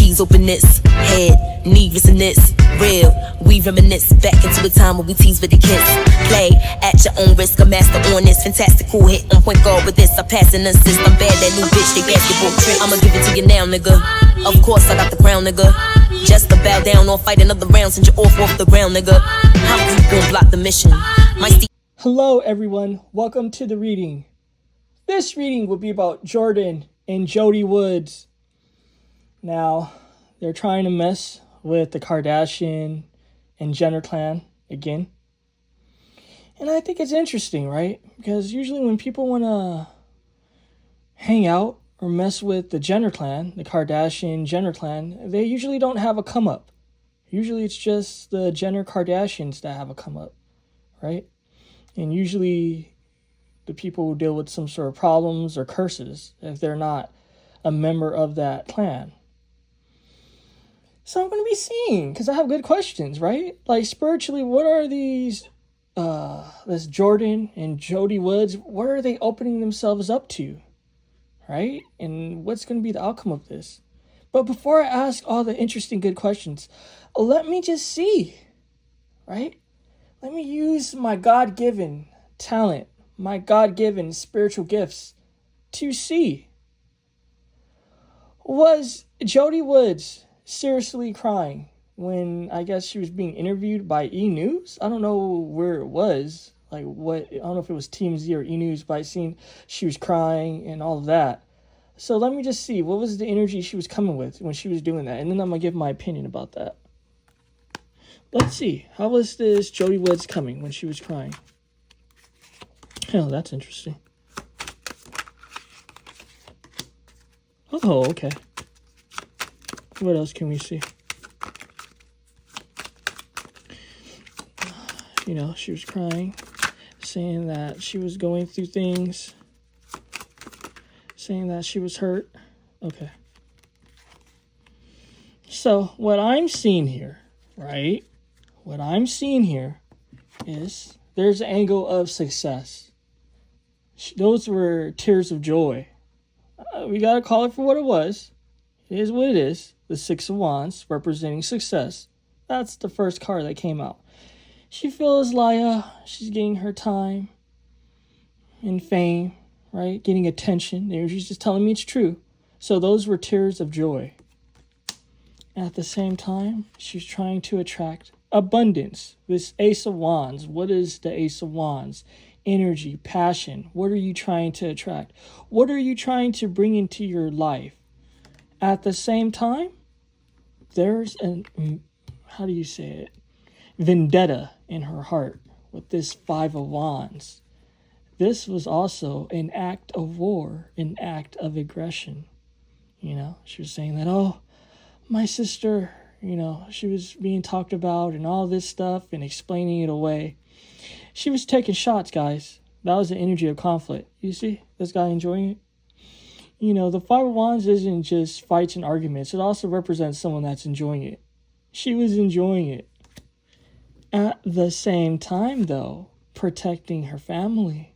Please open this head, needless in this real. We reminisce back into a time when we tease with the kids. Play at your own risk, a master on this fantastical hit on point guard with this. I pass and assist. I'm bad, that new bitch, they basketball trick. I'ma give it to you now, nigga. Of course I got the crown, nigga. Just to bow down or fight another round, since you're off the ground, nigga. How you gon' block the mission? Hello everyone, welcome to the reading. This reading will be about Jordyn and Jodi Woods. Now, they're trying to mess with the Kardashian and Jenner clan again. And I think it's interesting, right? Because usually when people want to hang out or mess with the Jenner clan, the Kardashian Jenner clan, they usually don't have a come up. Usually it's just the Jenner Kardashians that have a come up, right? And usually the people will deal with some sort of problems or curses if they're not a member of that clan. So I'm going to be seeing, because I have good questions, right? Like spiritually, what are these, this Jordyn and Jodi Woods, what are they opening themselves up to, right? And what's going to be the outcome of this? But before I ask all the interesting good questions, let me just see, right? Let me use my God-given talent, my God-given spiritual gifts to see. Was Jodi Woods seriously crying when I guess she was being interviewed by E! News? I don't know where it was. I don't know if it was TMZ or E! News, but I seen she was crying and all of that. So let me just see, what was the energy she was coming with when she was doing that? And then I'm going to give my opinion about that. Let's see. How was this Jodi Woods coming when she was crying? Oh, that's interesting. Oh, okay. What else can we see? You know, she was crying, saying that she was going through things, saying that she was hurt. Okay. So, what I'm seeing here, right? What I'm seeing here is there's an angle of success. Those were tears of joy. We got to call it for what it was. It is what it is. The Six of Wands representing success. That's the first card that came out. She feels like she's getting her time and fame, right? Getting attention. She's just telling me it's true. So those were tears of joy. At the same time, she's trying to attract abundance. This Ace of Wands. What is the Ace of Wands? Energy, passion. What are you trying to attract? What are you trying to bring into your life? At the same time, there's how do you say it? Vendetta in her heart with this Five of Wands. This was also an act of war, an act of aggression. You know, she was saying that, oh, my sister, you know, she was being talked about and all this stuff and explaining it away. She was taking shots, guys. That was the energy of conflict. You see this guy enjoying it? You know, the Five of Wands isn't just fights and arguments. It also represents someone that's enjoying it. She was enjoying it. At the same time, though, protecting her family.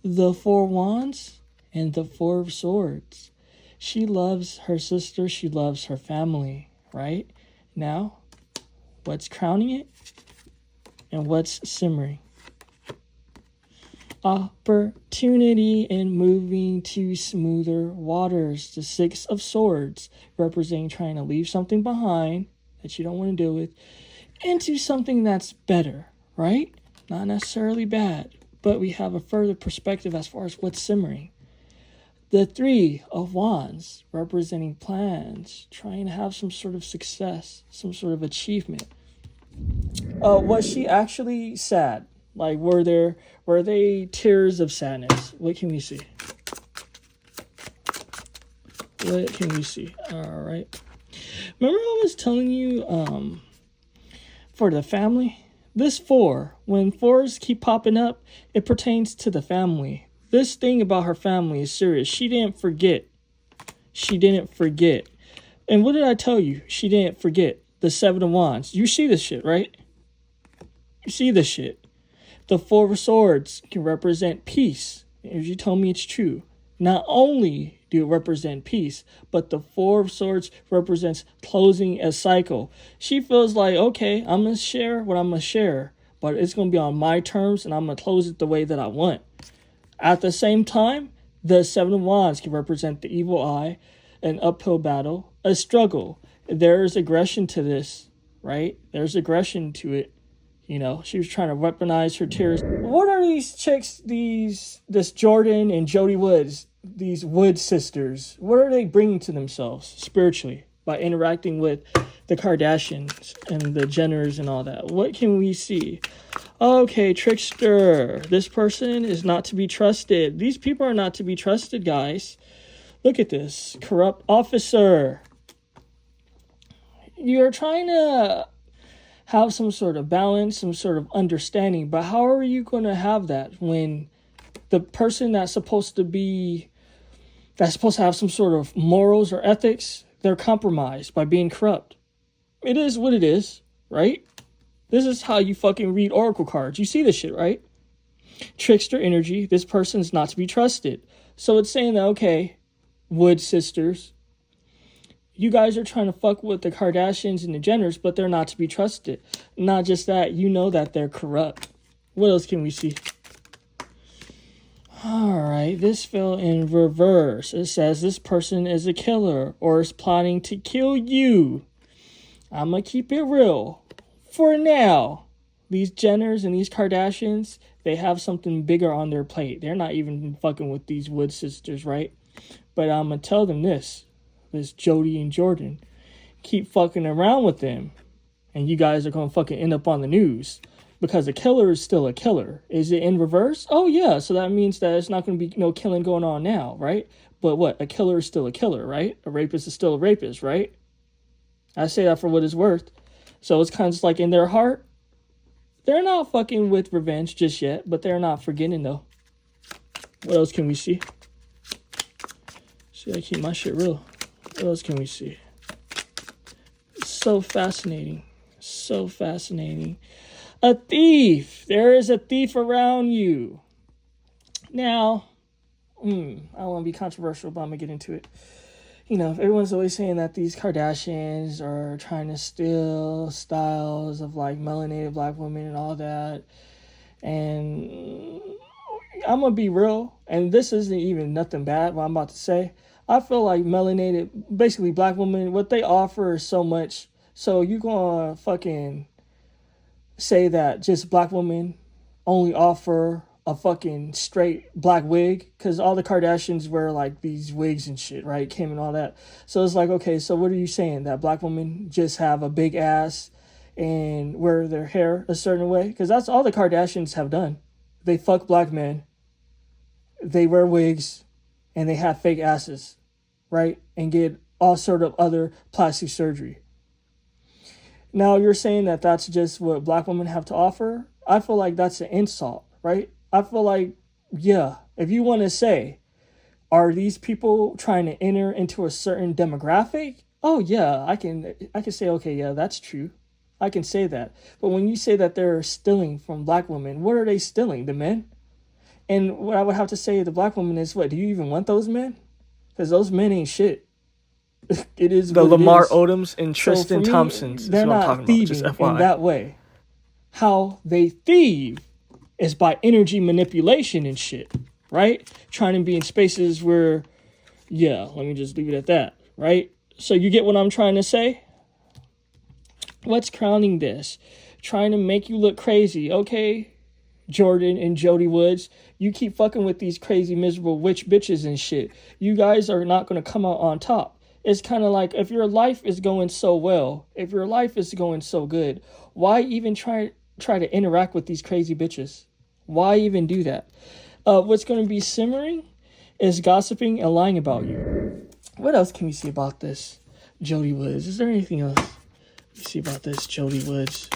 The Four of Wands and the Four of Swords. She loves her sister. She loves her family, right? Now, what's crowning it? And what's simmering? Opportunity in moving to smoother waters. The Six of Swords representing trying to leave something behind that you don't want to deal with into something that's better, right? Not necessarily bad, but we have a further perspective as far as what's simmering. The Three of Wands representing plans, trying to have some sort of success, some sort of achievement. Was she actually sad? Like, were they tears of sadness? What can we see? What can we see? All right. Remember I was telling you, for the family, this four, when fours keep popping up, it pertains to the family. This thing about her family is serious. She didn't forget. She didn't forget. And what did I tell you? She didn't forget. The Seven of Wands. You see this shit, right? You see this shit. The Four of Swords can represent peace. As you told me, it's true. Not only do represent peace, but the Four of Swords represents closing a cycle. She feels like, okay, I'm going to share what I'm going to share, but it's going to be on my terms, and I'm going to close it the way that I want. At the same time, the Seven of Wands can represent the evil eye, an uphill battle, a struggle. There's aggression to this, right? There's aggression to it. You know, she was trying to weaponize her tears. What are these chicks, this Jordyn and Jodi Woods, these Wood sisters? What are they bringing to themselves spiritually by interacting with the Kardashians and the Jenners and all that? What can we see? Okay, trickster. This person is not to be trusted. These people are not to be trusted, guys. Look at this. Corrupt officer. You're trying to have some sort of balance, some sort of understanding, but how are you going to have that when the person that's supposed to have some sort of morals or ethics, they're compromised by being corrupt? It is what it is, right? This is how you fucking read oracle cards. You see this shit, right? Trickster energy. This person's not to be trusted. So it's saying that, okay, Wood sisters, you guys are trying to fuck with the Kardashians and the Jenners, but they're not to be trusted. Not just that, you know that they're corrupt. What else can we see? Alright, this fell in reverse. It says this person is a killer or is plotting to kill you. I'm gonna keep it real. For now, these Jenners and these Kardashians, they have something bigger on their plate. They're not even fucking with these Wood sisters, right? But I'm gonna tell them this Jodi and Jordyn, keep fucking around with them, and you guys are gonna fucking end up on the news, because a killer is still a killer. Is it in reverse? Oh yeah, so that means that it's not gonna be no killing going on now, right? But what? A killer is still a killer, right? A rapist is still a rapist, right? I say that for what it's worth. So it's kind of just like in their heart, they're not fucking with revenge just yet, but they're not forgetting though. What else can we see? See, I keep my shit real. What else can we see? So fascinating. So fascinating. A thief. There is a thief around you. Now, I don't want to be controversial, but I'm going to get into it. You know, everyone's always saying that these Kardashians are trying to steal styles of like melanated black women and all that. And I'm going to be real. And this isn't even nothing bad, what I'm about to say. I feel like melanated, basically black women, what they offer is so much. So you gonna fucking say that just black women only offer a fucking straight black wig? Because all the Kardashians wear like these wigs and shit, right? Kim and all that. So it's like, okay, so what are you saying? That black women just have a big ass and wear their hair a certain way? Because that's all the Kardashians have done. They fuck black men. They wear wigs. And they have fake asses, right? And get all sort of other plastic surgery. Now you're saying that that's just what black women have to offer? I feel like that's an insult, right? I feel like, yeah, if you want to say, are these people trying to enter into a certain demographic? Oh yeah, I can say, okay, yeah, that's true. I can say that. But when you say that they're stealing from black women, what are they stealing? The men? And what I would have to say to the black woman is, what, do you even want those men? Because those men ain't shit. It is the what Lamar it is. Odoms and Tristan So me, Thompsons. They're what I'm not talking thieving about, just FYI. in that way. How they thieve is by energy manipulation and shit, right? Trying to be in spaces where, yeah, let me just leave it at that, right? So you get what I'm trying to say? What's crowning this? Trying to make you look crazy. Okay, Jordyn and Jodi Woods, you keep fucking with these crazy, miserable witch bitches and shit. You guys are not going to come out on top. It's kind of like, if your life is going so well, if your life is going so good, why even try to interact with these crazy bitches? Why even do that? What's going to be simmering is gossiping and lying about you. What else can we see about this Jodi Woods? Is there anything else we see about this Jodi Woods?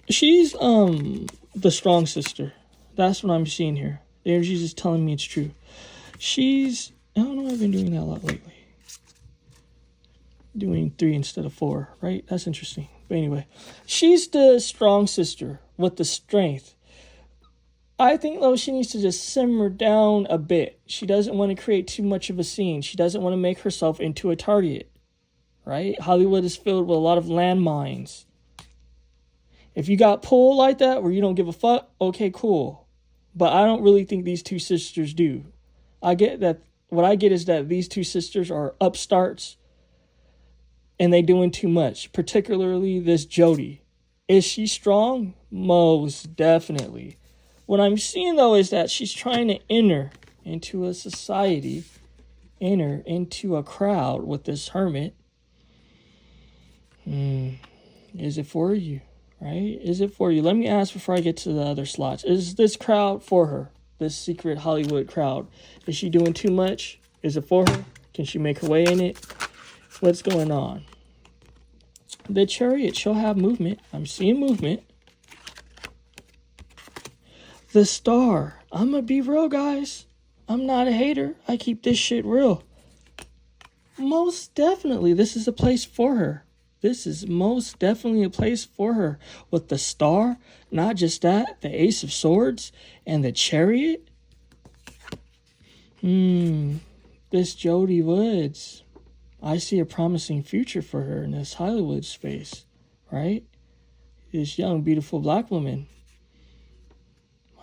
She's the strong sister. That's what I'm seeing here. The energy's just telling me it's true. She's, I don't know, I've been doing that a lot lately. Doing 3 instead of 4, right? That's interesting. But anyway, she's the strong sister with the strength. I think, though, she needs to just simmer down a bit. She doesn't want to create too much of a scene. She doesn't want to make herself into a target, right? Hollywood is filled with a lot of landmines. If you got pulled like that where you don't give a fuck, okay, cool. But I don't really think these two sisters do. I get that. What I get is that these two sisters are upstarts and they doing too much, particularly this Jodi. Is she strong? Most definitely. What I'm seeing, though, is that she's trying to enter into a society, enter into a crowd with this hermit. Is it for you, right? Is it for you? Let me ask before I get to the other slots. Is this crowd for her? This secret Hollywood crowd? Is she doing too much? Is it for her? Can she make her way in it? What's going on? The Chariot, she'll have movement. I'm seeing movement. The Star. I'm going to be real, guys. I'm not a hater. I keep this shit real. Most definitely, this is a place for her. This is most definitely a place for her. With the Star, not just that, the Ace of Swords and the Chariot. This Jodi Woods. I see a promising future for her in this Hollywood space, right? This young, beautiful black woman.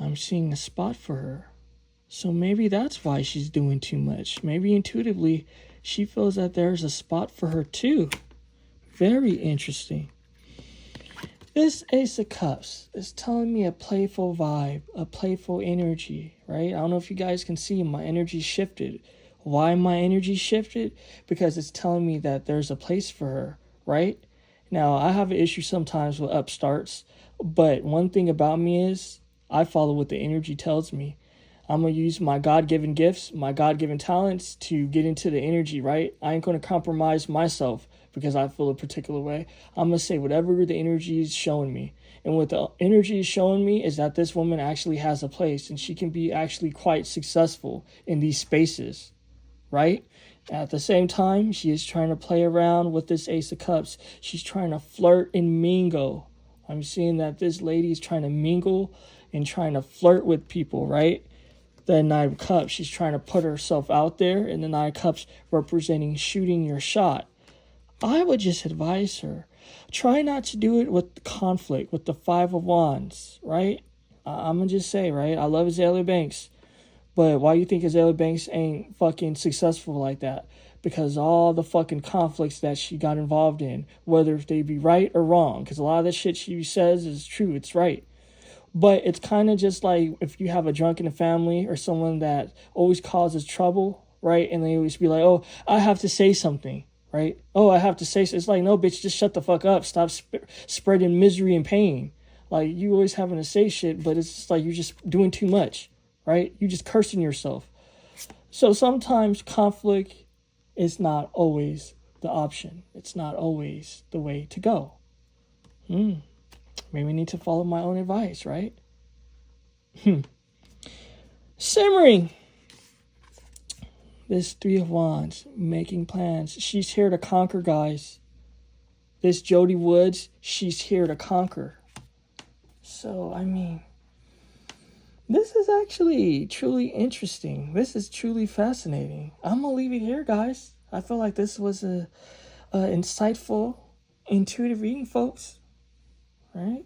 I'm seeing a spot for her. So maybe that's why she's doing too much. Maybe intuitively, she feels that there's a spot for her too. Very interesting. This Ace of Cups is telling me a playful vibe, a playful energy, right? I don't know if you guys can see my energy shifted. Why my energy shifted? Because it's telling me that there's a place for her, right? Now, I have an issue sometimes with upstarts, but one thing about me is I follow what the energy tells me. I'm going to use my God-given gifts, my God-given talents to get into the energy, right? I ain't going to compromise myself because I feel a particular way. I'm going to say whatever the energy is showing me. And what the energy is showing me is that this woman actually has a place and she can be actually quite successful in these spaces, right? At the same time, she is trying to play around with this Ace of Cups. She's trying to flirt and mingle. I'm seeing that this lady is trying to mingle and trying to flirt with people, right? The Knight of Cups, she's trying to put herself out there, and the Knight of Cups representing shooting your shot. I would just advise her, try not to do it with conflict, with the Five of Wands, right? I'm going to just say, right, I love Azalea Banks, but why you think Azalea Banks ain't fucking successful like that? Because all the fucking conflicts that she got involved in, whether they be right or wrong, because a lot of the shit she says is true, it's right. But it's kind of just like if you have a drunk in the family or someone that always causes trouble, right? And they always be like, oh, I have to say something, right? Oh, I have to say something. It's like, no, bitch, just shut the fuck up. Stop spreading misery and pain. Like, you always having to say shit, but it's just like you're just doing too much, right? You're just cursing yourself. So sometimes conflict is not always the option. It's not always the way to go. Maybe I need to follow my own advice, right? Simmering. This Three of Wands, making plans. She's here to conquer, guys. This Jodi Woods, she's here to conquer. So, I mean, this is actually truly interesting. This is truly fascinating. I'm going to leave it here, guys. I feel like this was a insightful, intuitive reading, folks. Right?